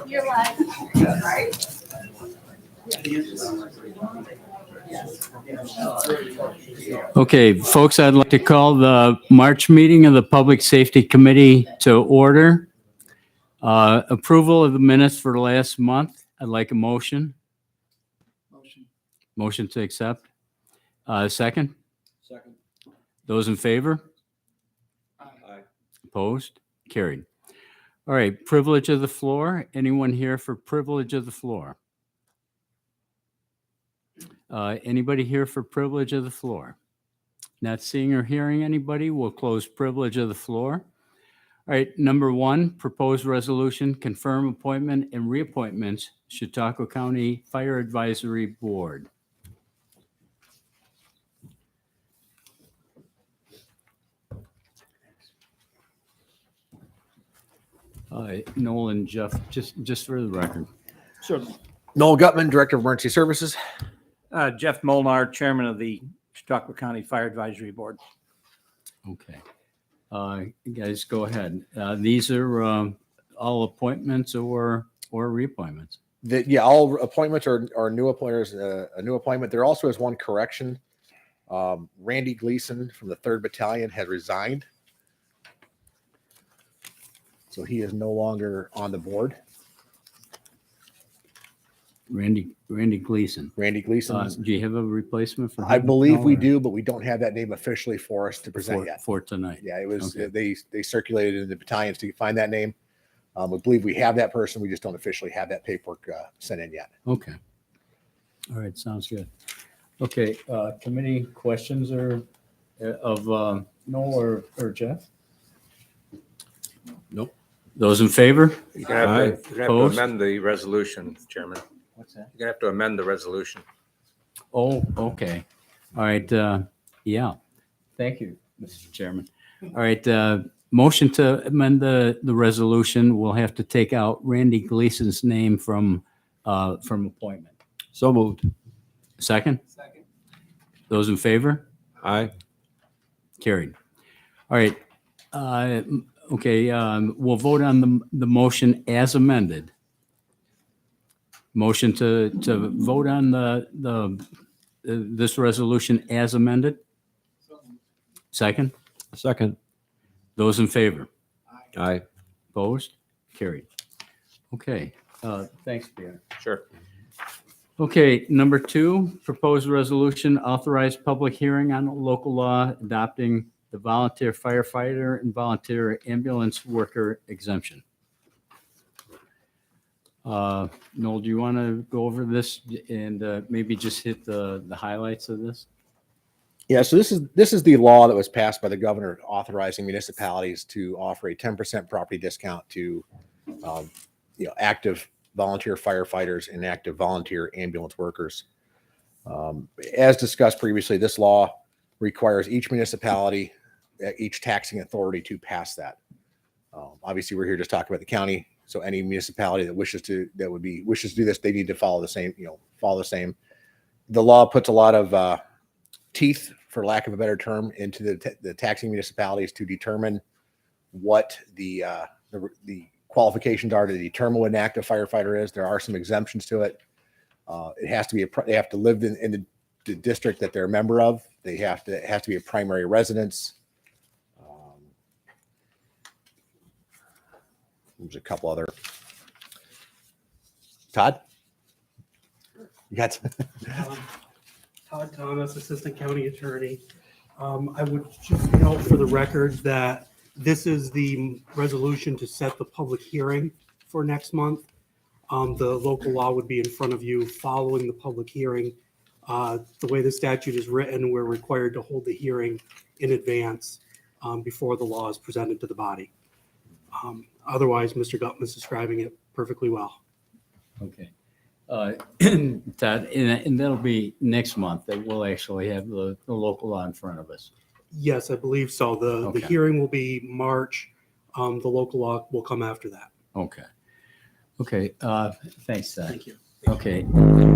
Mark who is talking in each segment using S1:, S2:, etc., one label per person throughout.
S1: You're live.
S2: Okay, folks, I'd like to call the March meeting of the Public Safety Committee to order. Approval of the minutes for last month. I'd like a motion. Motion to accept. Second?
S3: Second.
S2: Those in favor?
S3: Aye.
S2: Opposed? Carried. All right, privilege of the floor. Anyone here for privilege of the floor? Anybody here for privilege of the floor? Not seeing or hearing anybody, we'll close privilege of the floor. All right, number one, proposed resolution, confirm appointment and reappointments, Chautauqua County Fire Advisory Board. Noel and Jeff, just for the record.
S3: Sure. Noel Gutman, Director of Emergency Services.
S4: Jeff Molnar, Chairman of the Chautauqua County Fire Advisory Board.
S2: Okay. You guys go ahead. These are all appointments or reappointments.
S3: All appointments are new appointers. A new appointment. There also is one correction. Randy Gleason from the 3rd Battalion has resigned. So he is no longer on the board.
S2: Randy Gleason.
S3: Randy Gleason.
S2: Do you have a replacement for him?
S3: I believe we
S2: No, or
S3: do, but we don't have that name officially for us to present yet.
S2: for tonight.
S3: Yeah, it was
S2: Okay.
S3: they circulated in the battalions to find that name. We believe we have that person. We just don't officially have that paperwork sent in yet.
S2: Okay. All right, sounds good. Okay, committee questions or of Noel or Jeff? Nope. Those in favor?
S5: You're gonna have to
S2: Opposed?
S5: amend the resolution, Chairman.
S2: What's that?
S5: You're gonna have to amend the resolution.
S2: Oh, okay. All right, yeah. Thank you, Mr. Chairman. All right, motion to amend the resolution. We'll have to take out Randy Gleason's name from appointment.
S3: So moved.
S2: Second? Second. Those in favor?
S5: Aye.
S2: Carried. All right. Okay, we'll vote on the motion as amended. Motion to vote on this resolution as amended? Second?
S3: Second.
S2: Those in favor?
S3: Aye.
S2: Opposed? Carried. Okay, thanks, Pierre.
S5: Sure.
S2: Okay, number two, proposed resolution, authorized public hearing on local law adopting the volunteer firefighter and volunteer ambulance worker exemption. Noel, do you want to go over this and maybe just hit the highlights of this?
S3: Yeah, so this is the law that was passed by the governor authorizing municipalities to offer a 10% property discount to active volunteer firefighters and active volunteer ambulance workers. As discussed previously, this law requires each municipality, each taxing authority to pass that. Obviously, we're here just talking about the county. So any municipality that wishes to do this, they need to follow the same. The law puts a lot of teeth, for lack of a better term, into the taxing municipalities to determine what the qualifications are to determine what an active firefighter is. There are some exemptions to it. It has to be they have to live in the district that they're a member of. It has to be a primary residence. There's a couple other. Todd? You got
S6: Todd Thomas, Assistant County Attorney. I would just note for the record that this is the resolution to set the public hearing for next month. The local law would be in front of you following the public hearing. The way the statute is written, we're required to hold the hearing in advance before the law is presented to the body. Otherwise, Mr. Gutman is describing it perfectly well.
S2: Okay. Todd, and that'll be next month that we'll actually have the local law in front of us.
S6: Yes, I believe so. The
S2: Okay.
S6: hearing will be March. The local law will come after that.
S2: Okay. Okay, thanks, Todd.
S6: Thank you.
S2: Okay,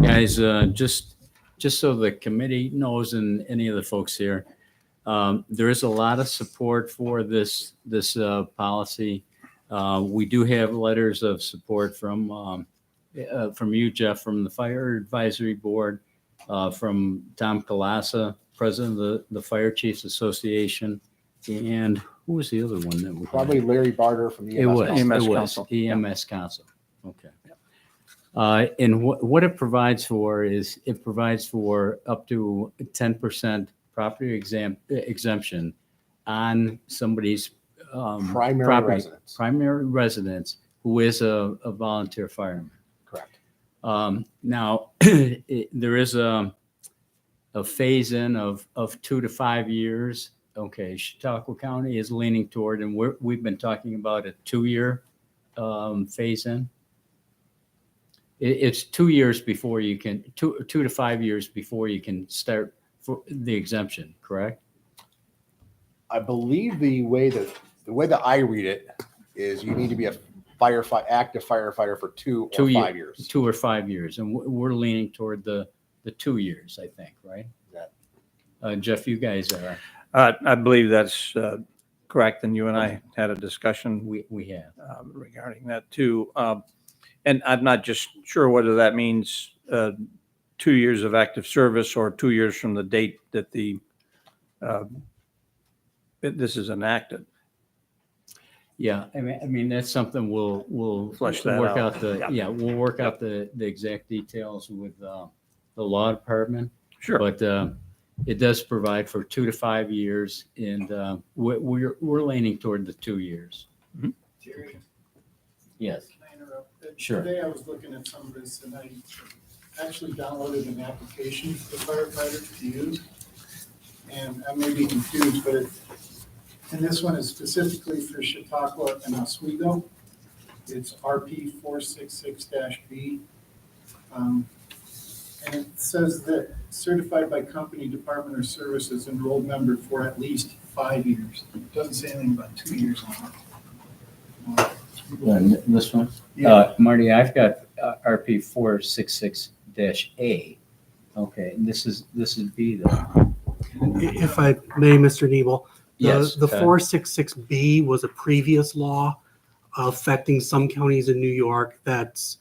S2: guys, just so the committee knows and any of the folks here, there is a lot of support for this policy. We do have letters of support from you, Jeff, from the Fire Advisory Board, from Tom Kalasa, President of the Fire Chiefs Association, and who was the other one that we had?
S3: Probably Larry Barter from the
S2: It was,
S3: EMS.
S4: EMS
S2: it was
S4: Council.
S2: EMS Council. Okay. And what it provides for is it provides for up to 10% property exemption on somebody's
S3: Primary
S2: property,
S3: residence.
S2: primary residence who is a volunteer fireman.
S3: Correct.
S2: Now, there is a phase-in of 2 to 5 years. Okay, Chautauqua County is leaning toward, and we've been talking about a 2-year phase-in. It's 2 years before you can, 2 to 5 years before you can start for the exemption, correct?
S3: I believe the way that I read it is you need to be a active firefighter for 2 or 5 years.
S2: 2 or 5 years, and we're leaning toward the 2 years, I think, right? Jeff, you guys are,
S4: I believe that's correct, and you and I had a discussion
S2: we have.
S4: regarding that too. And I'm not just sure whether that means 2 years of active service or 2 years from the date that this is enacted.
S2: Yeah, I mean, that's something we'll
S4: Flesh that
S2: work
S4: out.
S2: out
S4: Yeah.
S2: we'll work out the exact details with the law department.
S4: Sure.
S2: But it does provide for 2 to 5 years, and we're leaning toward the 2 years.
S1: Jerry,
S2: Yes.
S1: can I interrupt?
S2: Sure.
S1: Today I was looking at some of this and I actually downloaded an application for firefighters to use. And I may be confused, but and this one is specifically for Chautauqua and Oswego. It's RP 466-B. And it says that certified by company, department, or services, enrolled member for at least 5 years. It doesn't say anything about 2 years on it.
S2: This one?
S1: Yeah.
S2: Marty, I've got RP 466-A. Okay, and this is B though.
S6: If I may, Mr. Nebel,
S2: Yes.
S6: the 466B was a previous law affecting some counties in New York that's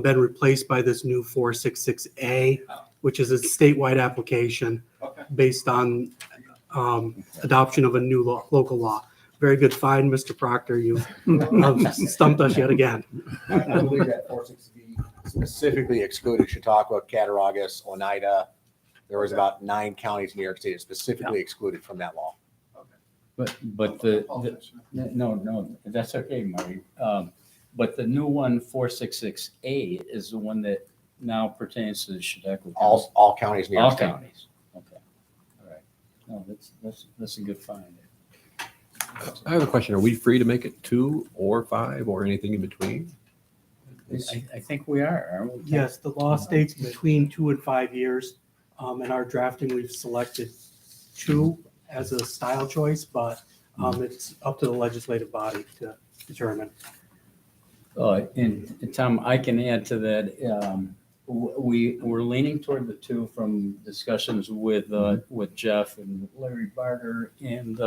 S6: been replaced by this new 466A, which is a statewide application
S1: Okay.
S6: based on adoption of a new local law. Very good find, Mr. Proctor. You stumped us yet again.
S3: I believe that 460B specifically excluded Chautauqua, Cattaraugus, Oneida. There was about 9 counties in New York State specifically excluded from that law.
S2: But no, that's okay, Marty. But the new one, 466A, is the one that now pertains to the Chautauqua. County.
S3: All counties in New York
S2: All
S3: State.
S2: counties. Okay. All right. No, that's a good find.
S7: I have a question. Are we free to make it 2 or 5 or anything in between?
S2: I think we are, aren't we?
S6: Yes, the law states between 2 and 5 years. In our drafting, we've selected 2 as a style choice, but it's up to the legislative body to determine.
S2: And Tom, I can add to that. We're leaning toward the 2 from discussions with Jeff and Larry Barter and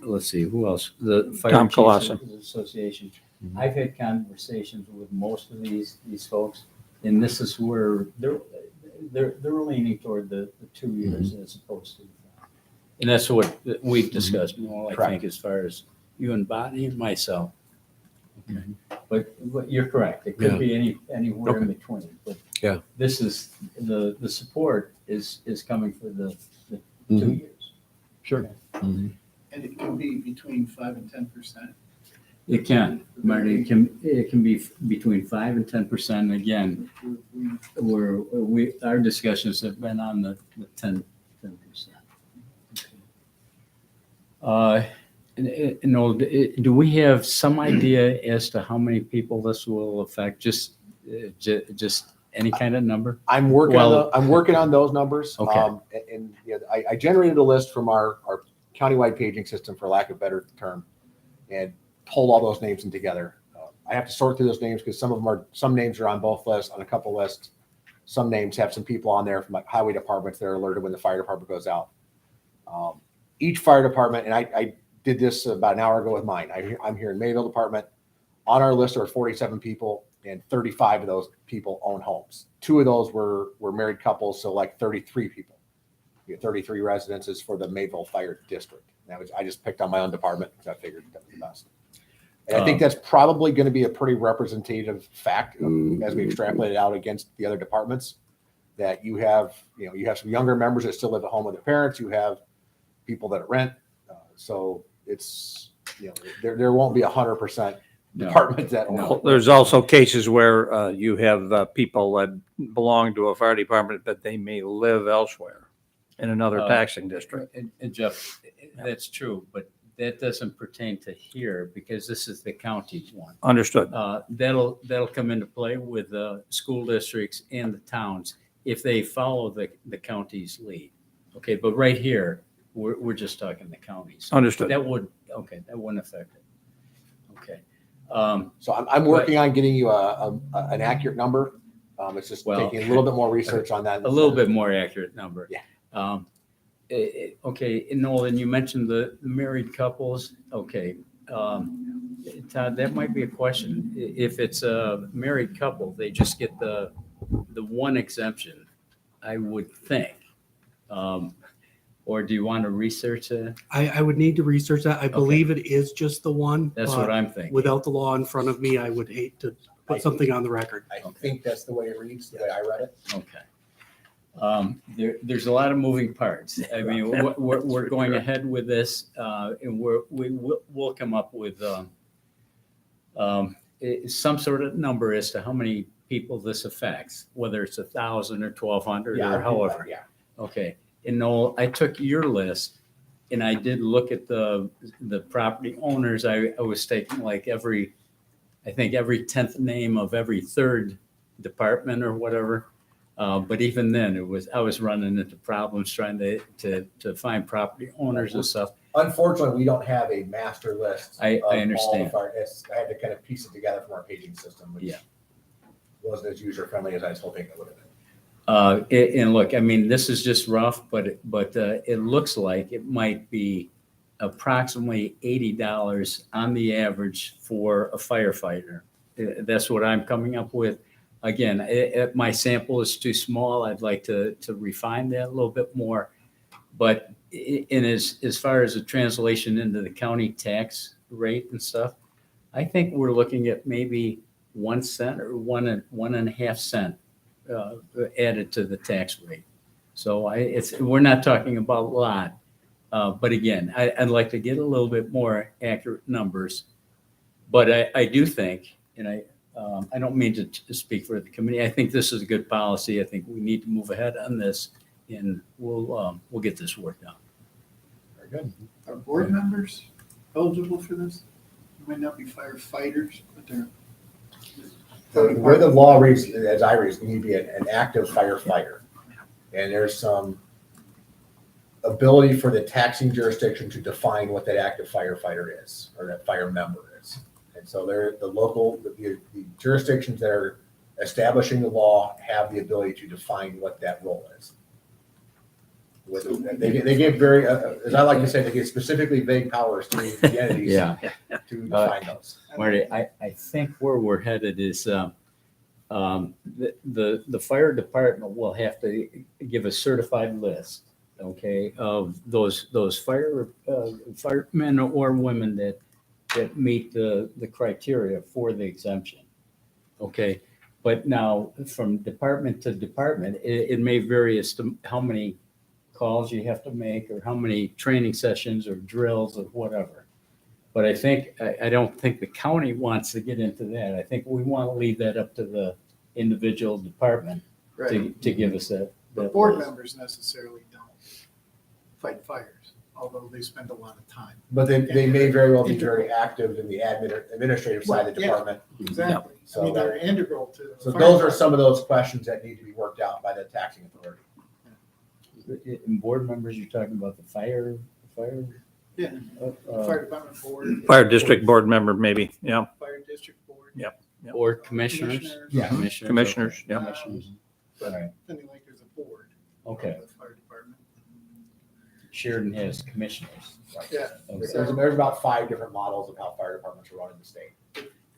S2: let's see, who else? The Fire
S4: Tom
S2: Chiefs
S4: Kalasa.
S2: Association. I've had conversations with most of these folks, and this is where they're leaning toward the 2 years as opposed to 5. And that's what we've discussed more, I
S3: Correct.
S2: think, as far as you and Bonnie and myself. Okay. But you're correct. It could be anywhere in between. But
S7: Yeah.
S2: this is the support is coming for the 2 years.
S7: Sure.
S1: And it can be between 5 and 10%.
S2: It can, Marty. It can be between 5 and 10%. Again, our discussions have been on the 10%. Do we have some idea as to how many people this will affect? Just any kind of number?
S3: I'm working
S2: Well-
S3: I'm working on those numbers.
S2: Okay.
S3: And I generated a list from our countywide paging system, for lack of a better term, and pulled all those names in together. I have to sort through those names because some names are on both lists, on a couple lists. Some names have some people on there from like highway departments that are alerted when the fire department goes out. Each fire department, and I did this about an hour ago with mine. I'm here in Mayville Department. On our list are 47 people, and 35 of those people own homes. 2 of those were married couples, so like 33 people. You get 33 residences for the Mayville Fire District. I just picked on my own department because I figured that was the best. And I think that's probably going to be a pretty representative fact as we extrapolate it out against the other departments. That you have some younger members that still live at home with their parents. You have people that rent. So it's, there won't be 100% department that own.
S4: Well, there's also cases where you have people that belong to a fire department, but they may live elsewhere in another taxing district.
S2: And Jeff, that's true, but that doesn't pertain to here because this is the county one.
S4: Understood.
S2: That'll come into play with the school districts and the towns if they follow the county's lead. Okay, but right here, we're just talking the counties.
S4: Understood.
S2: That wouldn't affect it. Okay.
S3: So I'm working on getting you an accurate number. It's just
S2: Well,
S3: taking a little bit more research on that.
S2: A little bit more accurate number.
S3: Yeah.
S2: Okay, and Nolan, you mentioned the married couples. Okay. Todd, that might be a question. If it's a married couple, they just get the one exemption, I would think. Or do you want to research it?
S6: I would need to research that. I believe it is just the one.
S2: That's
S6: but
S2: what I'm thinking.
S6: Without the law in front of me, I would hate to put something on the record.
S3: I think that's the way it reads, the way I read it.
S2: Okay. There's a lot of moving parts. I mean, we're going ahead with this, and we'll come up with some sort of number as to how many people this affects, whether it's 1,000 or 1,200 or however.
S3: Yeah.
S2: Okay. And Noel, I took your list and I did look at the property owners. I was taking like every 10th name of every third department or whatever. But even then I was running into problems trying to find property owners and stuff.
S3: Unfortunately, we don't have a master list.
S2: I
S3: of all the
S2: understand.
S3: I had to kind of piece it together from our paging system, which
S2: Yeah.
S3: wasn't as user friendly as I was hoping it would have been.
S2: And look, I mean, this is just rough, but it looks like it might be approximately $80 on the average for a firefighter. That's what I'm coming up with. Again, my sample is too small. I'd like to refine that a little bit more. But as far as the translation into the county tax rate and stuff, I think we're looking at maybe 1 cent or 1.5 cent added to the tax rate. So we're not talking about a lot. But again, I'd like to get a little bit more accurate numbers. But I do think, and I don't mean to speak for the committee. I think this is a good policy. I think we need to move ahead on this, and we'll get this worked out.
S3: Very good.
S1: Are board members eligible for this? They might not be firefighters, but they're.
S3: Where the law reads, as I read, you need to be an active firefighter. And there's some ability for the taxing jurisdiction to define what that active firefighter is, or that fire member is. And so the jurisdictions that are establishing the law have the ability to define what that role is. They give very, as I like to say, they give specifically vague powers to the entities to define those.
S2: Marty, I think where we're headed is the fire department will have to give a certified list, okay, of those firemen or women that meet the criteria for the exemption. Okay, but now from department to department, it may vary as to how many calls you have to make or how many training sessions or drills or whatever. But I don't think the county wants to get into that. I think we want to leave that up to the individual department to give us that.
S1: But board members necessarily don't fight fires, although they spend a lot of time.
S3: But they may very well be very active in the administrative side of the
S1: Yeah.
S3: department.
S1: Exactly. I
S3: So
S1: mean, they're integral to. the
S3: So
S1: fire
S3: those are
S1: department.
S3: some of those questions that need to be worked out by the taxing authority.
S2: In board members, you're talking about the fire.
S1: Yeah. Fire department board.
S4: Fire district board member, maybe, yeah.
S1: Fire district board.
S4: Yep.
S2: Or commissioners.
S3: Yeah.
S4: Commissioners,
S2: okay.
S4: yeah.
S2: Commissioners. All right.
S1: Something like there's a board.
S2: Okay.
S1: of the fire department.
S2: Sheridan has commissioners.
S1: Yeah.
S3: There's about 5 different models of how fire departments are run in the state.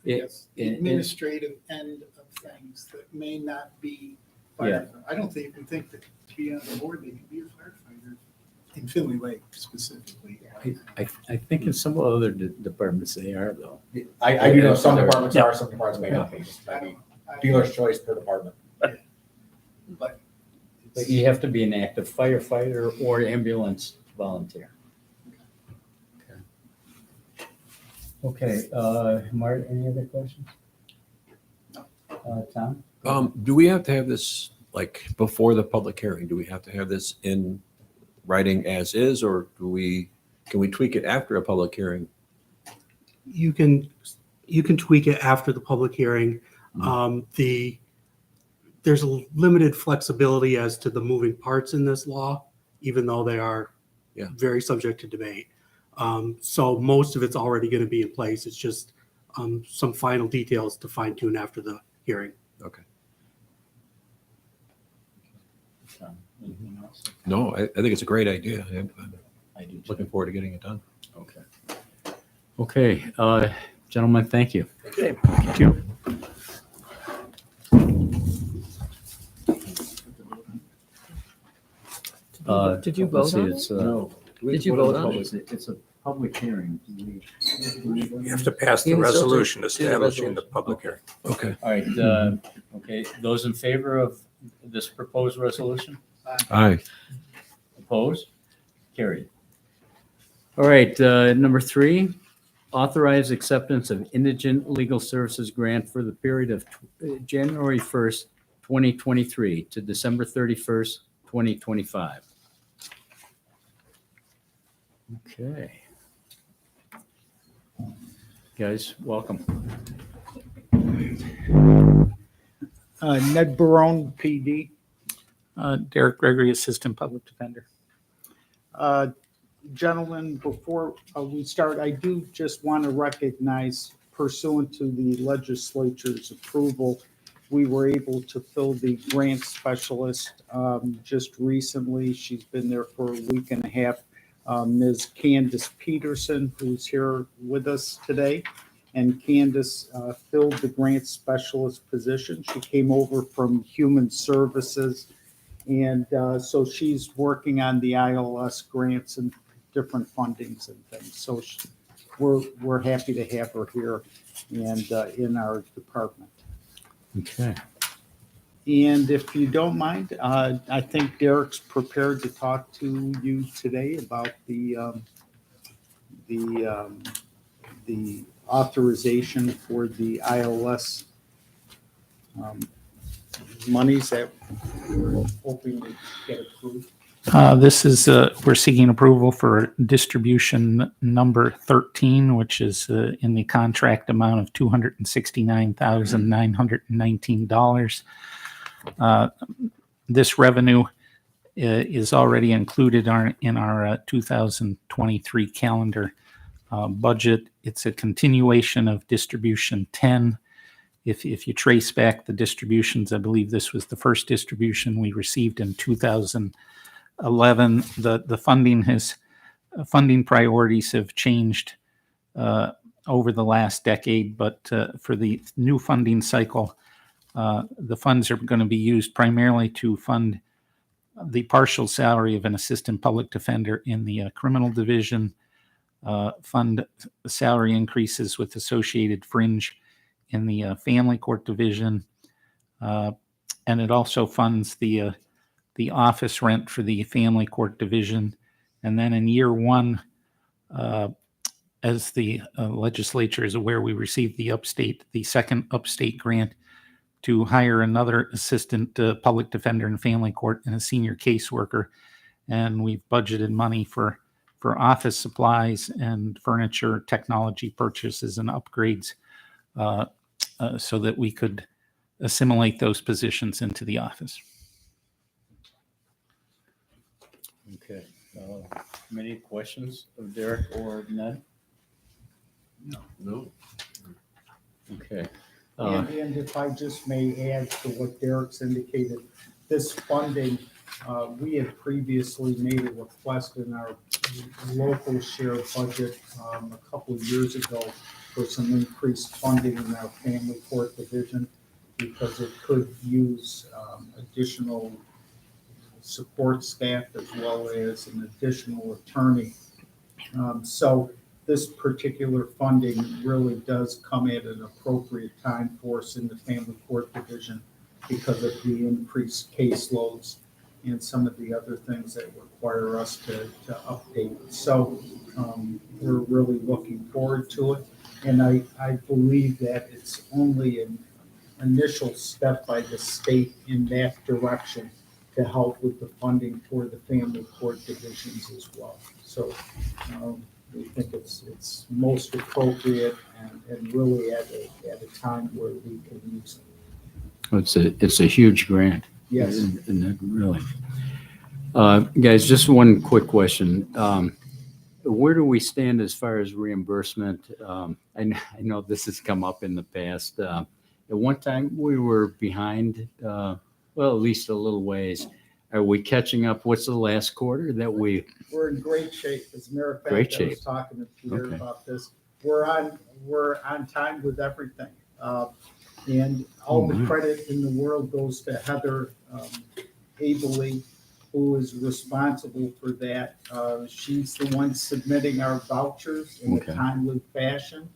S1: Yes, the
S2: it-
S1: administrative end of things that may not be
S2: Yeah.
S1: firefighter. I don't even think that to be on the board, they can be a firefighter in Finley Lake specifically.
S2: I think in some other departments they are though.
S3: I do know some departments are, some departments may not be. Just
S1: I
S3: maybe
S1: don't-
S3: dealer's choice per department.
S1: But
S2: But
S1: it's-
S2: you have to be an active firefighter or ambulance volunteer. Okay, Mart, any other questions? Tom?
S7: Do we have to have this like before the public hearing? Do we have to have this in writing as is, or can we tweak it after a public hearing?
S6: You can tweak it after the public hearing. There's a limited flexibility as to the moving parts in this law, even though they are
S7: Yeah.
S6: very subject to debate. So most of it's already going to be in place. It's just some final details to fine tune after the hearing.
S7: Okay.
S2: Tom, anything else?
S7: No, I think it's a great idea. I'm
S2: I do. too.
S7: looking forward to getting it done.
S2: Okay. Okay, gentlemen, thank you.
S4: Okay.
S2: Thank you.
S8: Did you
S2: let's
S8: vote
S2: see,
S8: on it?
S2: it's,
S8: Did you vote on it?
S2: It's a public hearing.
S5: You have to pass the
S8: Yeah, so to-
S5: resolution
S8: do the
S5: establishing the
S8: resolution.
S5: public hearing.
S7: Okay.
S2: All right, okay, those in favor of this proposed resolution?
S7: Aye.
S2: Opposed? Carried. All right, number 3, authorize acceptance of indigent legal services grant for the period of January 1st, 2023 to December 31st, 2025. Okay. Guys, welcome.
S9: Ned Barone, PD.
S10: Derek Gregory, Assistant Public Defender.
S9: Gentlemen, before we start, I do just want to recognize pursuant to the legislature's approval, we were able to fill the grant specialist just recently. She's been there for a week and a half. Ms. Candace Peterson, who's here with us today. And Candace filled the grant specialist position. She came over from Human Services. And so she's working on the ILS grants and different fundings and things. So we're happy to have her here and in our department.
S2: Okay.
S9: And if you don't mind, I think Derek's prepared to talk to you today about the authorization for the ILS monies that we're hoping to get approved.
S10: This is, we're seeking approval for distribution number 13, which is in the contract amount of $269,919. This revenue is already included in our 2023 calendar budget. It's a continuation of distribution 10. If you trace back the distributions, I believe this was the first distribution we received in 2011. The funding priorities have changed over the last decade, but for the new funding cycle, the funds are going to be used primarily to fund the partial salary of an assistant public defender in the criminal division, fund salary increases with associated fringe in the family court division, and it also funds the office rent for the family court division. And then in year one, as the legislature is aware, we received the second upstate grant to hire another assistant public defender in family court and a senior caseworker. And we've budgeted money for office supplies and furniture, technology purchases and upgrades so that we could assimilate those positions into the office.
S2: Okay. Any questions of Derek or Ned?
S7: No.
S2: Okay.
S9: And if I just may add to what Derek's indicated, this funding We had previously made a request in our local share budget a couple of years ago for some increased funding in our family court division because it could use additional support staff as well as an additional attorney. So this particular funding really does come at an appropriate time for us in the family court division because of the increased caseloads and some of the other things that require us to update. So we're really looking forward to it. And I believe that it's only an initial step by the state in that direction to help with the funding for the family court divisions as well. So we think it's most appropriate and really at a time where we can use it.
S2: It's a huge grant.
S9: Yes.
S2: Isn't it really? Guys, just one quick question. Where do we stand as far as reimbursement? I know this has come up in the past. At one time, we were behind, well, at least a little ways. Are we catching up? What's the last quarter that we?
S9: We're in great shape. As a matter of fact,
S2: Great
S9: I was
S2: shape.
S9: talking to Peter
S2: Okay.
S9: about this. We're on time with everything. And all the
S2: my.
S9: credit in the world goes to Heather Abely, who is responsible for that. She's the one submitting our vouchers in
S2: Okay.
S9: a timely fashion.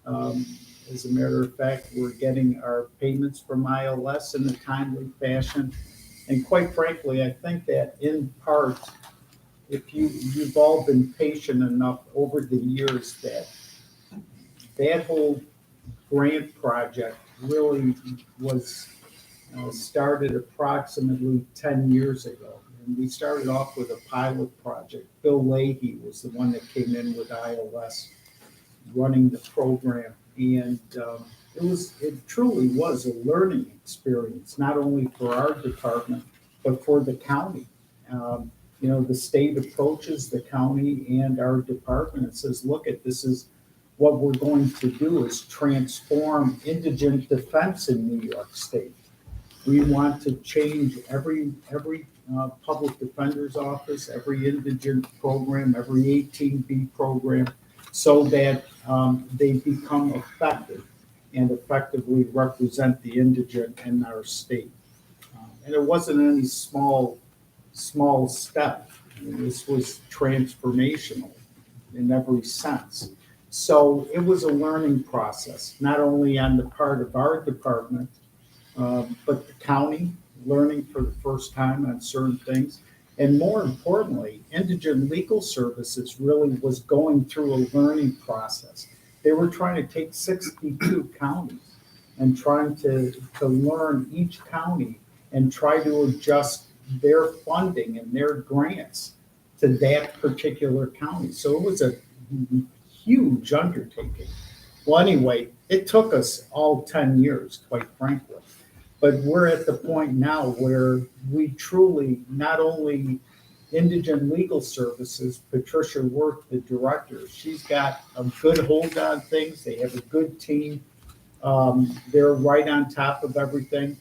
S9: As a matter of fact, we're getting our payments from ILS in a timely fashion. And quite frankly, I think that in part, if you've all been patient enough over the years that whole grant project really was started approximately 10 years ago. And we started off with a pilot project. Bill Leahy was the one that came in with ILS running the program. And it truly was a learning experience, not only for our department, but for the county. The state approaches the county and our department and says, look, this is what we're going to do is transform indigent defense in New York State. We want to change every public defender's office, every indigent program, every 18B program, so that they become effective and effectively represent the indigent in our state. And it wasn't any small step. This was transformational in every sense. So it was a learning process, not only on the part of our department, but the county learning for the first time on certain things. And more importantly, Indigent Legal Services really was going through a learning process. They were trying to take 62 counties and trying to learn each county and try to adjust their funding and their grants to that particular county. So it was a huge undertaking. Well, anyway, it took us all 10 years, quite frankly. But we're at the point now where we truly, not only Indigent Legal Services, Patricia Worth, the director, she's got a good hold on things. They have a good team. They're right on top of everything.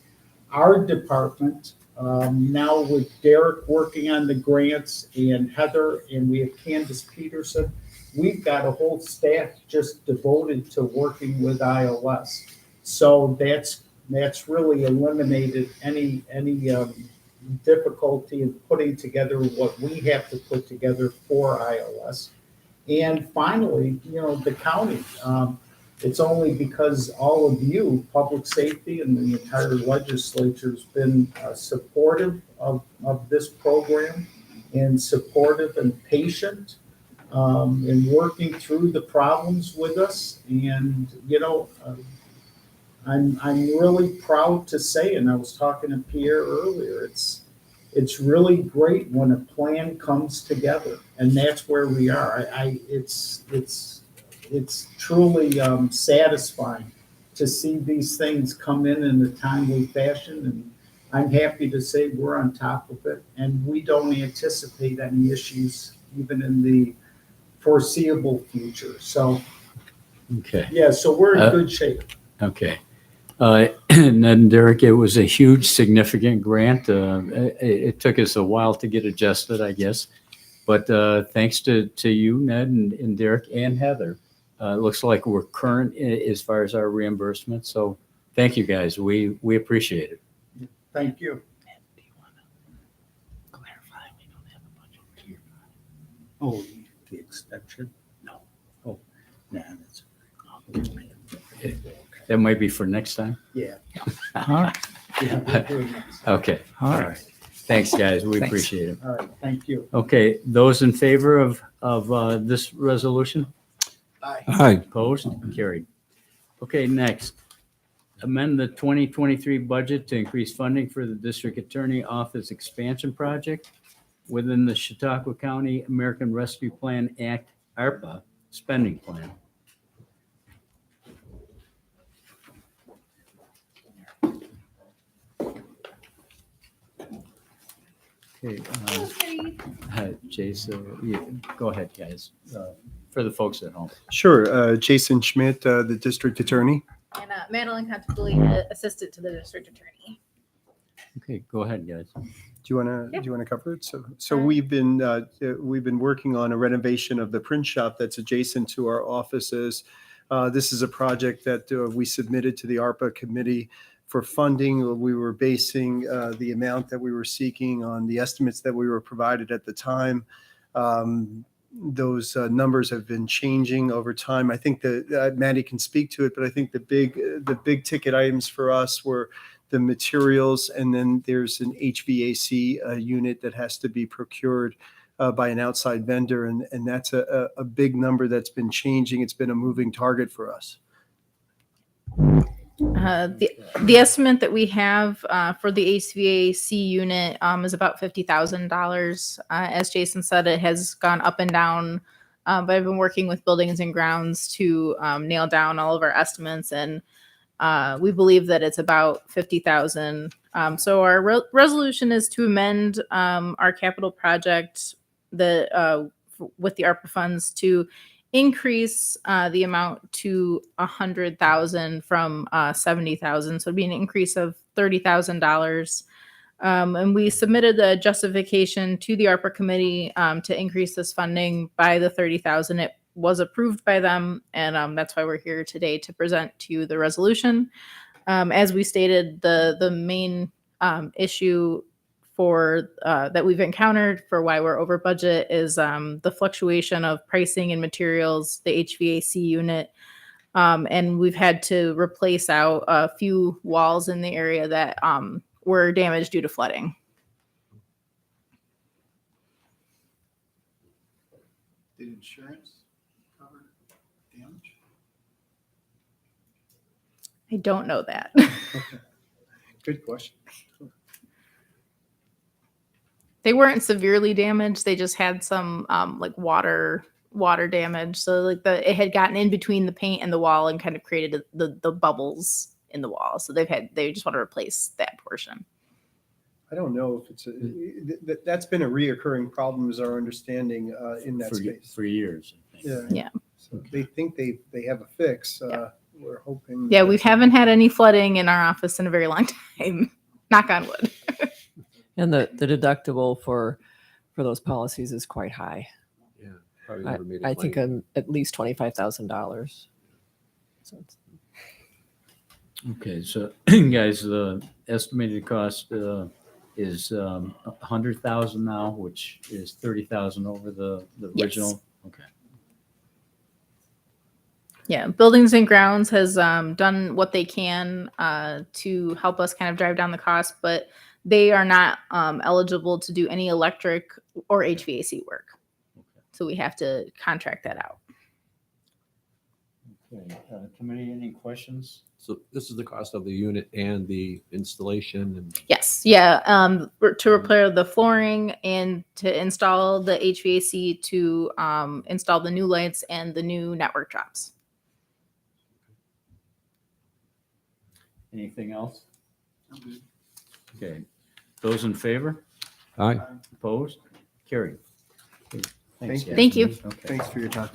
S9: Our department, now with Derek working on the grants and Heather, and we have Candace Peterson, we've got a whole staff just devoted to working with ILS. So that's really eliminated any difficulty in putting together what we have to put together for ILS. And finally, the county. It's only because all of you, public safety and the entire legislature has been supportive of this program and supportive and patient in working through the problems with us. And, I'm really proud to say, and I was talking to Pierre earlier, it's really great when a plan comes together, and that's where we are. It's truly satisfying to see these things come in a timely fashion, and I'm happy to say we're on top of it, and we don't anticipate any issues even in the foreseeable future. So,
S2: Okay.
S9: yeah, so we're in good shape.
S2: Okay. And then Derek, it was a huge, significant grant. It took us a while to get adjusted, I guess. But thanks to you, Ned, and Derek, and Heather. It looks like we're current as far as our reimbursement. So thank you, guys. We appreciate it.
S1: Thank you.
S10: Clarify, we don't have a budget here.
S9: Oh, the extension?
S2: No. Oh,
S9: Nah, that's.
S2: that might be for next time.
S1: Yeah.
S10: All right,
S1: Yeah, we'll do it next time.
S2: Okay.
S10: all right.
S2: Thanks, guys. We
S10: Thanks.
S2: appreciate it.
S1: All right, thank you.
S2: Okay, those in favor of this resolution?
S1: Bye.
S7: Hi.
S2: Opposed? Carried. Okay, next. Amend the 2023 budget to increase funding for the District Attorney Office Expansion Project within the Chautauqua County American Rescue Plan Act, ARPA, spending plan. Okay, Jason, go ahead, guys, for the folks at home.
S11: Sure. Jason Schmidt, the district attorney.
S12: And Madeline Contabili, assistant to the district attorney.
S2: Okay, go ahead, guys.
S11: Do you want to
S12: Yeah.
S11: do you want to cover it? So we've been working on a renovation of the print shop that's adjacent to our offices. This is a project that we submitted to the ARPA committee for funding. We were basing the amount that we were seeking on the estimates that we were provided at the time. Those numbers have been changing over time. I think that Maddie can speak to it, but I think the big ticket items for us were the materials, and then there's an HVAC unit that has to be procured by an outside vendor, and that's a big number that's been changing. It's been a moving target for us.
S12: The estimate that we have for the HVAC unit is about $50,000. As Jason said, it has gone up and down, but I've been working with Buildings and Grounds to nail down all of our estimates, and we believe that it's about $50,000. So our resolution is to amend our capital project with the ARPA funds to increase the amount to $100,000 from $70,000. So it'd be an increase of $30,000. And we submitted the justification to the ARPA committee to increase this funding by the $30,000. It was approved by them, and that's why we're here today to present to you the resolution. As we stated, the main issue for that we've encountered for why we're over budget is the fluctuation of pricing and materials, the HVAC unit, and we've had to replace out a few walls in the area that were damaged due to flooding.
S1: Did insurance cover damage?
S12: I don't know that.
S11: Good question.
S12: They weren't severely damaged. They just had some like water damage. So like it had gotten in between the paint and the wall and kind of created the bubbles in the wall. So they just want to replace that portion.
S11: I don't know if it's that's been a reoccurring problem, is our understanding in that space.
S2: For years. I think.
S12: Yeah.
S11: So they think they have a fix.
S12: Yeah.
S11: We're hoping.
S12: Yeah, we haven't had any flooding in our office in a very long time. Knock on wood.
S8: And the deductible for those policies is quite high.
S7: Yeah. Probably over made
S8: I
S7: of
S8: think
S7: money.
S8: at least $25,000. So it's,
S2: Okay, so guys, the estimated cost is 100,000 now, which is 30,000 over the
S12: Yes.
S2: original. Okay.
S12: Yeah, Buildings and Grounds has done what they can to help us kind of drive down the cost, but they are not eligible to do any electric or HVAC work. So we have to contract that out.
S2: Okay, committee, any questions?
S7: So this is the cost of the unit and the installation and
S12: Yes, yeah, to repair the flooring and to install the HVAC, to install the new lights and the new network drops.
S2: Anything else?
S1: I'm good.
S2: Okay, those in favor?
S7: Aye.
S2: Opposed? Carried. Okay, thanks,
S11: Thank you.
S12: Thank you.
S2: Okay,
S11: Thanks for your time.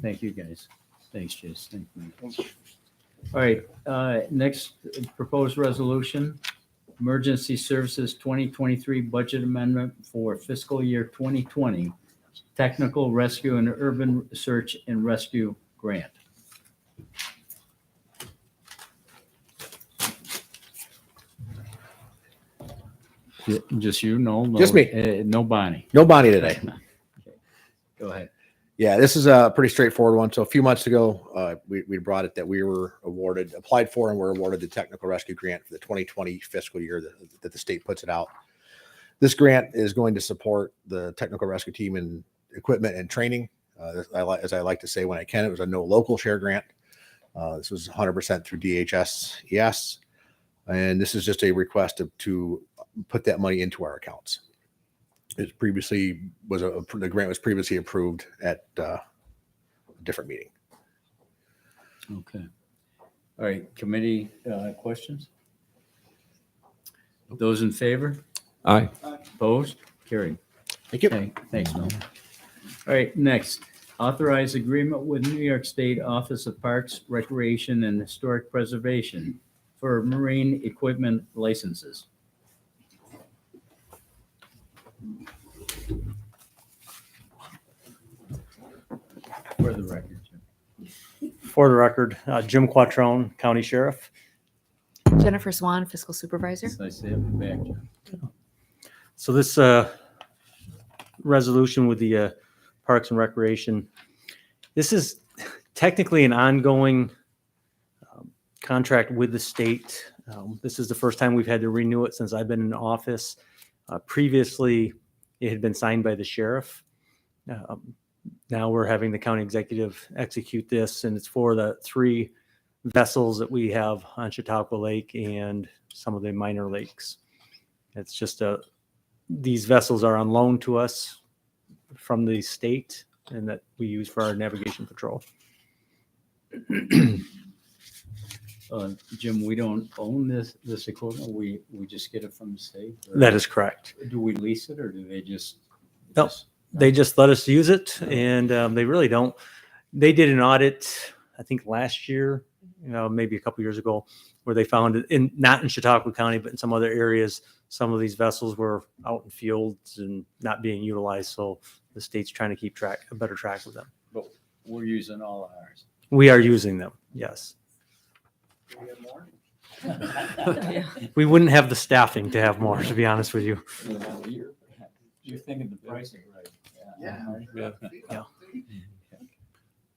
S2: thank you, guys. Thanks, Jason. Thank you.
S11: Thank you.
S2: All right, next proposed resolution, Emergency Services 2023 Budget Amendment for fiscal year 2020, Technical Rescue and Urban Search and Rescue Grant. Just you, no?
S3: Just me.
S2: No Bonnie.
S3: No Bonnie today.
S2: Go ahead.
S3: Yeah, this is a pretty straightforward one. So a few months ago, we brought it that we were applied for and were awarded the technical rescue grant for the 2020 fiscal year that the state puts it out. This grant is going to support the technical rescue team in equipment and training. As I like to say when I can, it was a no local share grant. This was 100% through DHS ES. And this is just a request to put that money into our accounts. It previously was the grant was previously approved at a different meeting.
S2: Okay. All right, committee questions? Those in favor?
S7: Aye.
S2: Opposed? Carried.
S3: Thank you.
S2: Okay, thanks, Mel. All right, next, authorize agreement with New York State Office of Parks, Recreation, and Historic Preservation for marine equipment licenses. For the record, Jim.
S4: For the record, Jim Quattrone, County Sheriff.
S13: Jennifer Swan, Fiscal Supervisor.
S2: It's nice to have you back, Jim.
S4: So this resolution with the Parks and Recreation, this is technically an ongoing contract with the state. This is the first time we've had to renew it since I've been in office. Previously, it had been signed by the sheriff. Now we're having the county executive execute this, and it's for the 3 vessels that we have on Chautauqua Lake and some of the minor lakes. It's just these vessels are on loan to us from the state and that we use for our navigation patrol.
S2: Jim, we don't own this equipment. We just get it from the state? Or
S4: That is correct.
S2: do we lease it or do they just?
S4: No, they just let us use it, and they really don't. They did an audit, I think last year, maybe a couple years ago, where they found it not in Chautauqua County, but in some other areas, some of these vessels were out in fields and not being utilized. So the state's trying to keep a better track of them.
S2: But we're using all of ours.
S4: We are using them, yes.
S2: Do we have more?
S4: We wouldn't have the staffing to have more, to be honest with you.
S2: You're thinking the pricing right.
S4: Yeah.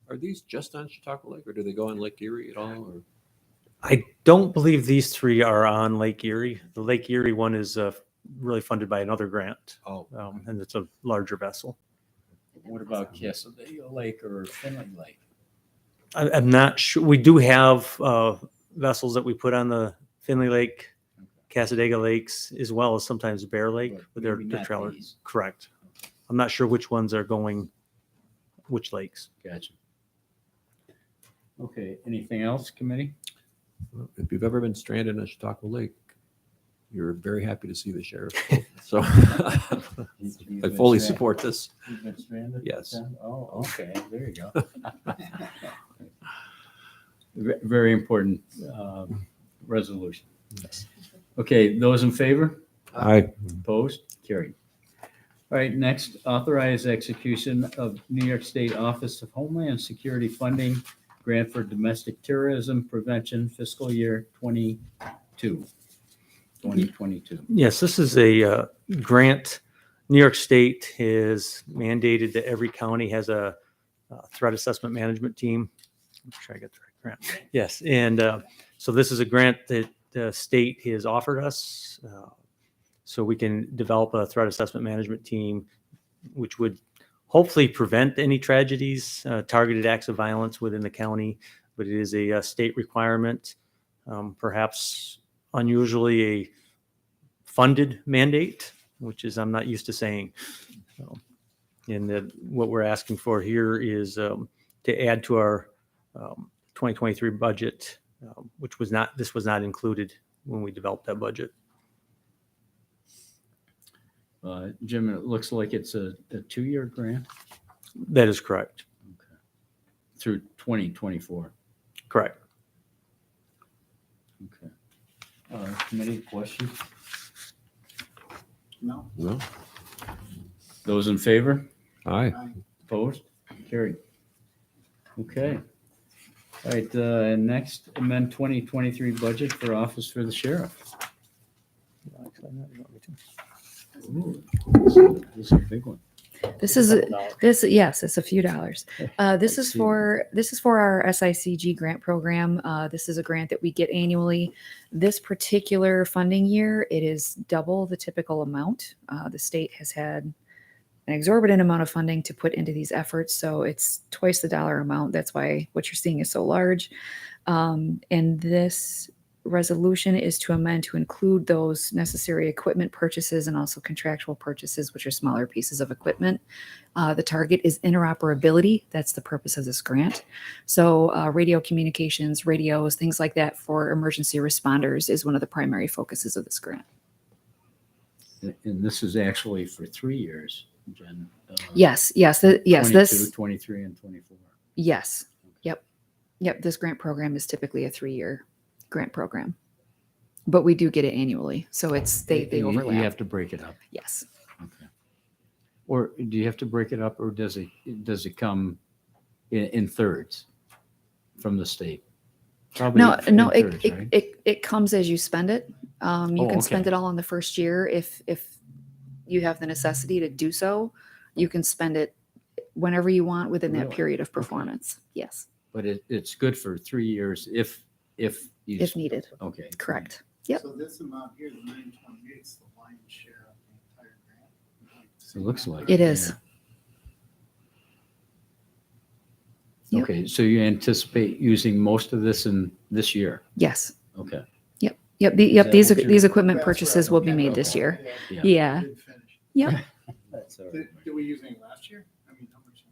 S7: Are these just on Chautauqua Lake, or do they go on Lake Erie at all? Or?
S4: I don't believe these 3 are on Lake Erie. The Lake Erie one is really funded by another grant.
S7: Oh.
S4: And it's a larger vessel.
S2: What about Casadega Lake or Finley Lake?
S4: I'm not sure. We do have vessels that we put on the Finley Lake, Casadega Lakes, as well as sometimes Bear Lake with their
S2: maybe not
S4: trailer.
S2: these.
S4: Correct. I'm not sure which ones are going, which lakes.
S2: Gotcha. Okay, anything else, committee?
S7: If you've ever been stranded on Chautauqua Lake, you're very happy to see the sheriff. So I fully support this.
S2: You've been stranded?
S7: Yes.
S2: Oh, okay, there you go. Very important resolution. Okay, those in favor?
S7: Aye.
S2: Opposed? Carried. All right, next, authorize execution of New York State Office of Homeland Security funding grant for domestic terrorism prevention fiscal year 2022.
S4: Yes, this is a grant. New York State has mandated that every county has a threat assessment management team. Make sure I get the right grant. Yes, and so this is a grant that the state has offered us, so we can develop a threat assessment management team, which would hopefully prevent any tragedies, targeted acts of violence within the county. But it is a state requirement, perhaps unusually a funded mandate, which is I'm not used to saying. And what we're asking for here is to add to our 2023 budget, which was not included when we developed that budget.
S2: Jim, it looks like it's a 2-year grant
S4: That is correct.
S2: through 2024.
S4: Correct.
S2: Okay. Committee questions?
S1: No?
S7: No?
S2: Those in favor?
S7: Aye.
S2: Opposed? Carried. Okay. All right, next, amend 2023 budget for office for the sheriff. Ooh, this is a big one.
S13: This is yes, it's a few dollars. This is for our SICG grant program. This is a grant that we get annually. This particular funding year, it is double the typical amount. The state has had an exorbitant amount of funding to put into these efforts, so it's twice the dollar amount. That's why what you're seeing is so large. And this resolution is to amend to include those necessary equipment purchases and also contractual purchases, which are smaller pieces of equipment. The target is interoperability. That's the purpose of this grant. So radio communications, radios, things like that for emergency responders is one of the primary focuses of this grant.
S2: And this is actually for 3 years, Jen.
S13: Yes,
S2: yes, 23 and 24.
S13: Yes, yep. This grant program is typically a 3-year grant program, but we do get it annually, so it's they overlap.
S2: You have to break it up.
S13: Yes.
S2: Okay. Or do you have to break it up, or does it come in thirds from the state? Probably
S13: No,
S2: in thirds, right?
S13: it comes as you spend it. You can spend
S2: okay.
S13: it all in the first year if you have the necessity to do so. You can spend it whenever you want within that
S2: Really?
S13: period of performance. Yes,
S2: But it's good for 3 years if you.
S13: if needed.
S2: Okay.
S13: Correct. Yep.
S1: So this amount here, the 928, is the lion's share of the entire grant?
S2: It looks like.
S13: It is.
S2: Yeah.
S13: Yep.
S2: Okay, so you anticipate using most of this in this year?
S13: Yes.
S2: Okay.
S13: Yep.
S2: that
S13: These
S2: what you're-
S13: these equipment
S1: That's what
S13: purchases
S1: I'm
S13: will be
S1: looking
S13: made
S1: at.
S13: this year.
S2: Yeah.
S13: Yeah.
S1: Did finish.
S13: Yep.
S2: That's all right.
S1: Did we use any last year? I mean, how much?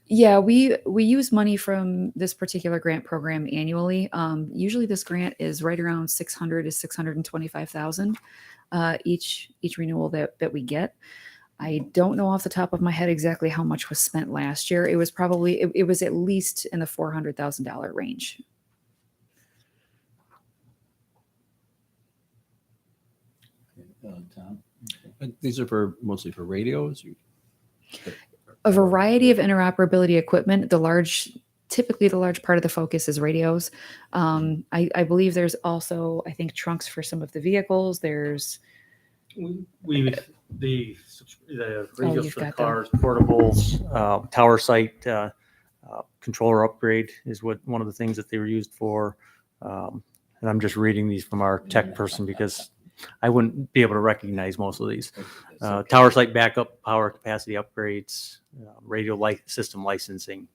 S13: Yeah, we use money from this particular grant program annually. Usually this grant is right around 600 to 625,000 each renewal that we get. I don't know off the top of my head exactly how much was spent last year. It was probably it was at least in the $400,000 range.
S2: Tom?
S7: And these are mostly for radios?
S13: A variety of interoperability equipment. Typically the large part of the focus is radios. I believe there's also, I think, trunks for some of the vehicles. There's
S4: The radios
S13: you've
S4: for the
S13: got them.
S4: cars, portables, tower site controller upgrade is one of the things that they were used for. And I'm just reading these from our tech person because I wouldn't be able to recognize most of these. Tower site backup, power capacity upgrades, radio system licensing,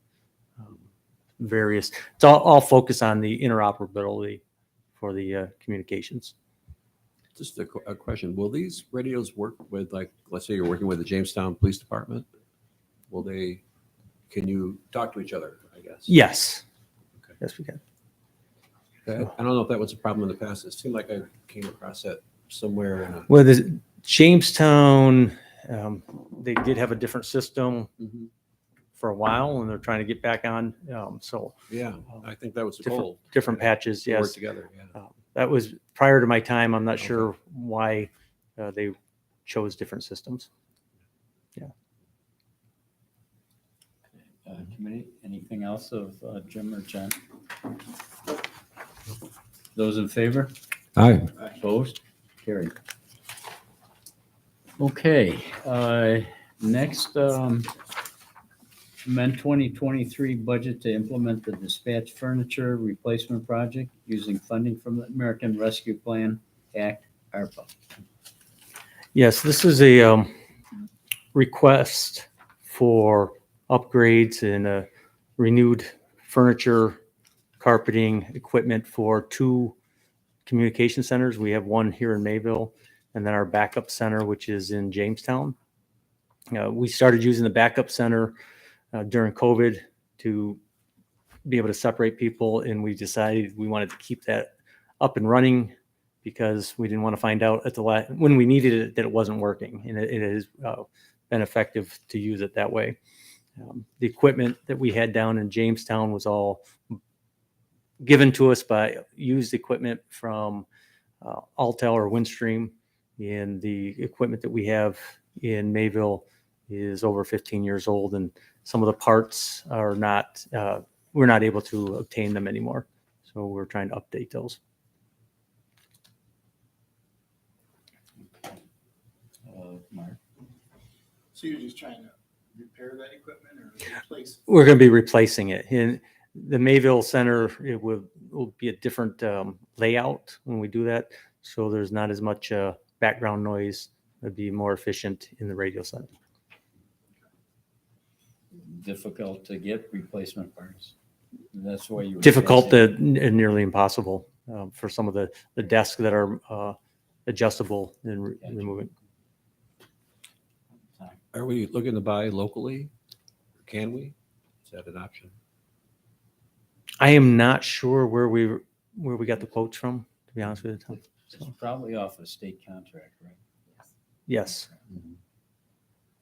S4: various. It's all focused on the interoperability for the communications.
S7: Just a question. Will these radios work with, like, let's say you're working with the Jamestown Police Department? Can you talk to each other, I guess?
S4: Yes.
S7: Okay.
S4: Yes, we can.
S7: I don't know if that was a problem in the past. It seemed like I came across that somewhere in a.
S4: Well, the Jamestown, they did have a different system for a while, and they're trying to get back on. So
S7: Yeah, I think that was the goal.
S4: different patches.
S7: To work
S4: Yes,
S7: together, yeah.
S4: that was prior to my time. I'm not sure why they chose different systems.
S2: Committee, anything else of Jim or Jen? Those in favor?
S7: Aye.
S2: Opposed? Carried. Okay, next, amend 2023 budget to implement the dispatch furniture replacement project using funding from the American Rescue Plan Act, ARPA.
S4: Yes, this is a request for upgrades and renewed furniture, carpeting, equipment for 2 communication centers. We have one here in Mayville, and then our backup center, which is in Jamestown. We started using the backup center during COVID to be able to separate people, and we decided we wanted to keep that up and running because we didn't want to find out when we needed it that it wasn't working, and it has been effective to use it that way. The equipment that we had down in Jamestown was all given to us by used equipment from Altel or Windstream. And the equipment that we have in Mayville is over 15 years old, and some of the parts are not, we're not able to obtain them anymore. So we're trying to update those.
S2: Mark?
S1: So you're just trying to repair that equipment or replace it?
S4: We're going to be replacing it. In the Mayville Center, it will be a different layout when we do that. So there's not as much background noise. It'd be more efficient in the radio center.
S2: Difficult to get replacement parts. That's why you.
S4: Difficult to nearly impossible for some of the desks that are adjustable and removing.
S7: Are we looking to buy locally? Can we? Is that an option?
S4: I am not sure where we got the quotes from, to be honest with you, Tom.
S2: It's probably off a state contract, right?
S4: Yes.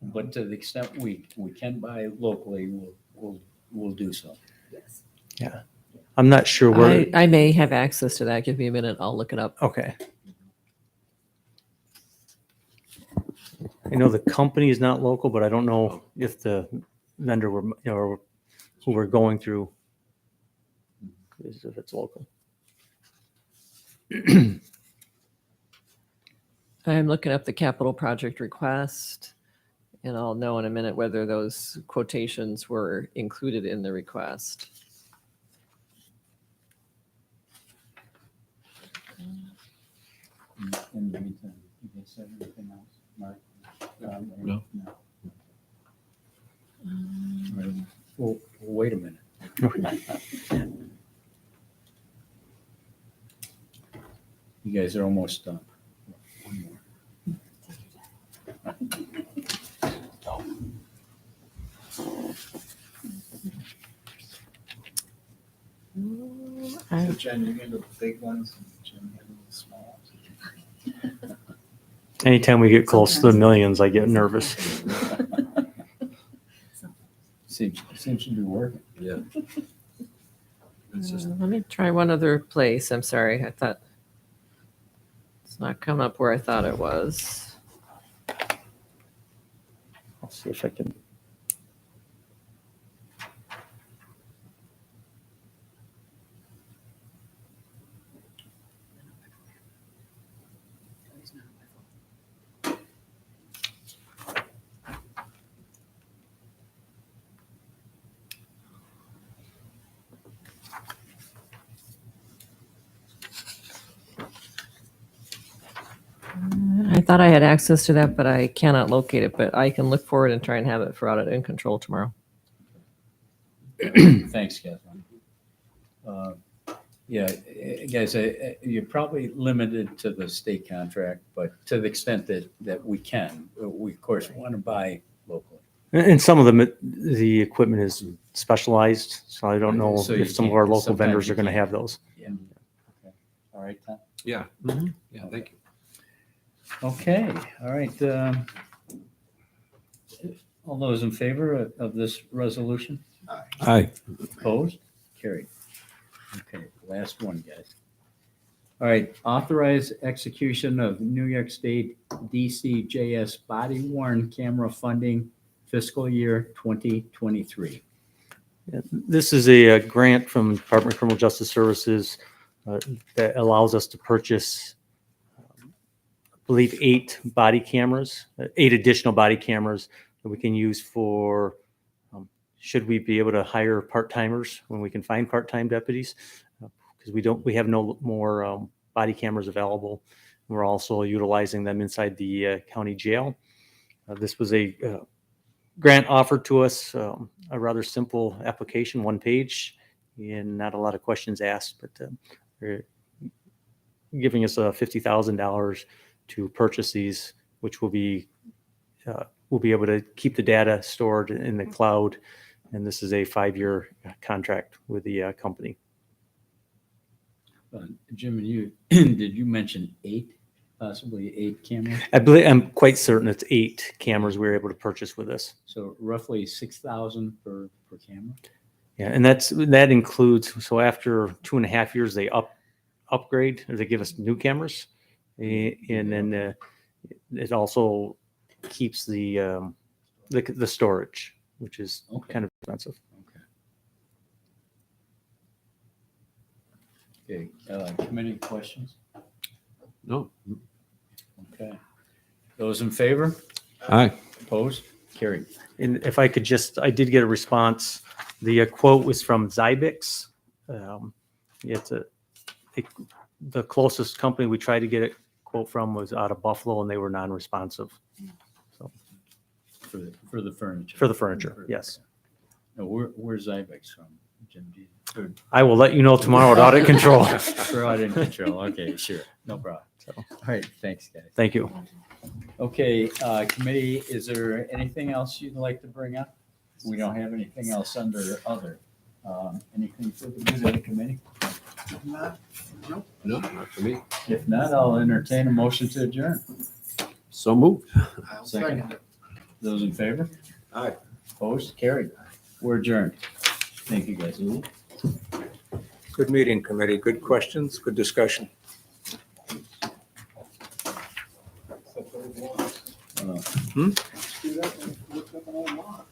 S2: But to the extent we can buy locally, we'll do so.
S4: Yeah. I'm not sure where.
S8: I may have access to that. Give me a minute. I'll look it up.
S4: Okay. I know the company is not local, but I don't know if the vendor or who we're going through is, if it's local.
S8: I'm looking up the capital project request, and I'll know in a minute whether those quotations were included in the request.
S2: In the meantime, you guys have anything else, Mark?
S7: No.
S2: Right. Well, wait a minute. You guys are almost done. One more.
S1: So Jen, you handle the big ones and Jim handle the small.
S4: Anytime we get close to the millions, I get nervous.
S2: Seems to be working.
S7: Yeah. It's just,
S8: Let me try one other place. I'm sorry. I thought it's not come up where I thought it was.
S4: I'll see if I can.
S8: I thought I had access to that, but I cannot locate it. But I can look for it and try and have it for audit and control tomorrow.
S2: Thanks, Catherine. Yeah, guys, you're probably limited to the state contract, but to the extent that we can, we of course want to buy locally.
S4: And some of the equipment is specialized, so I don't know
S2: So you
S4: if some of
S2: can't-
S4: our local
S2: sometimes
S4: vendors
S2: you
S4: are going to
S2: can't.
S4: have those.
S2: Yeah. Okay. All right, Tom.
S7: yeah. Yeah, thank you.
S2: Okay, all right. All those in favor of this resolution?
S7: Aye.
S2: Opposed? Carried. Okay, last one, guys. All right, authorize execution of New York State DCJS body worn camera funding fiscal year 2023.
S4: This is a grant from Department of Criminal Justice Services that allows us to purchase, I believe, 8 body cameras, 8 additional body cameras that we can use for, should we be able to hire part-timers when we can find part-time deputies? Because we have no more body cameras available. We're also utilizing them inside the county jail. This was a grant offered to us, a rather simple application, 1 page, and not a lot of questions asked, but they're giving us $50,000 to purchase these, which will be we'll be able to keep the data stored in the cloud. And this is a 5-year contract with the company.
S2: Jim, and you, did you mention 8, possibly 8 cameras?
S4: I'm quite certain it's 8 cameras we were able to purchase with this.
S2: So roughly 6,000 per camera?
S4: Yeah, and that includes, so after 2.5 years, they upgrade, or they give us new cameras. And then it also keeps the storage, which is
S2: Okay.
S4: kind of expensive.
S2: Okay, committee questions?
S7: No.
S2: Okay. Those in favor?
S7: Aye.
S2: Opposed? Carried.
S4: And if I could just, I did get a response. The quote was from Zybex. It's the closest company we tried to get a quote from was out of Buffalo, and they were non-responsive
S2: For the furniture.
S4: for the furniture. Yes.
S2: No, where's Zybex from? Jim D. For
S4: I will let you know tomorrow at Audit Control.
S2: for audit control. Okay, sure. No problem. All right, thanks, guys.
S4: Thank you.
S2: Okay, committee, is there anything else you'd like to bring up? We don't have anything else under other. Anything for the good of the committee?
S1: Not- nope.
S7: No, not for me.
S2: If not, I'll entertain a motion to adjourn.
S7: So moved.
S1: I'll
S2: Second.
S1: second it.
S2: Those in favor?
S7: Aye.
S2: Opposed? Carried. We're adjourned. Thank you, guys.
S5: Good meeting, committee. Good questions, good discussion.
S2: Uh,
S1: Do that and look up an old lot.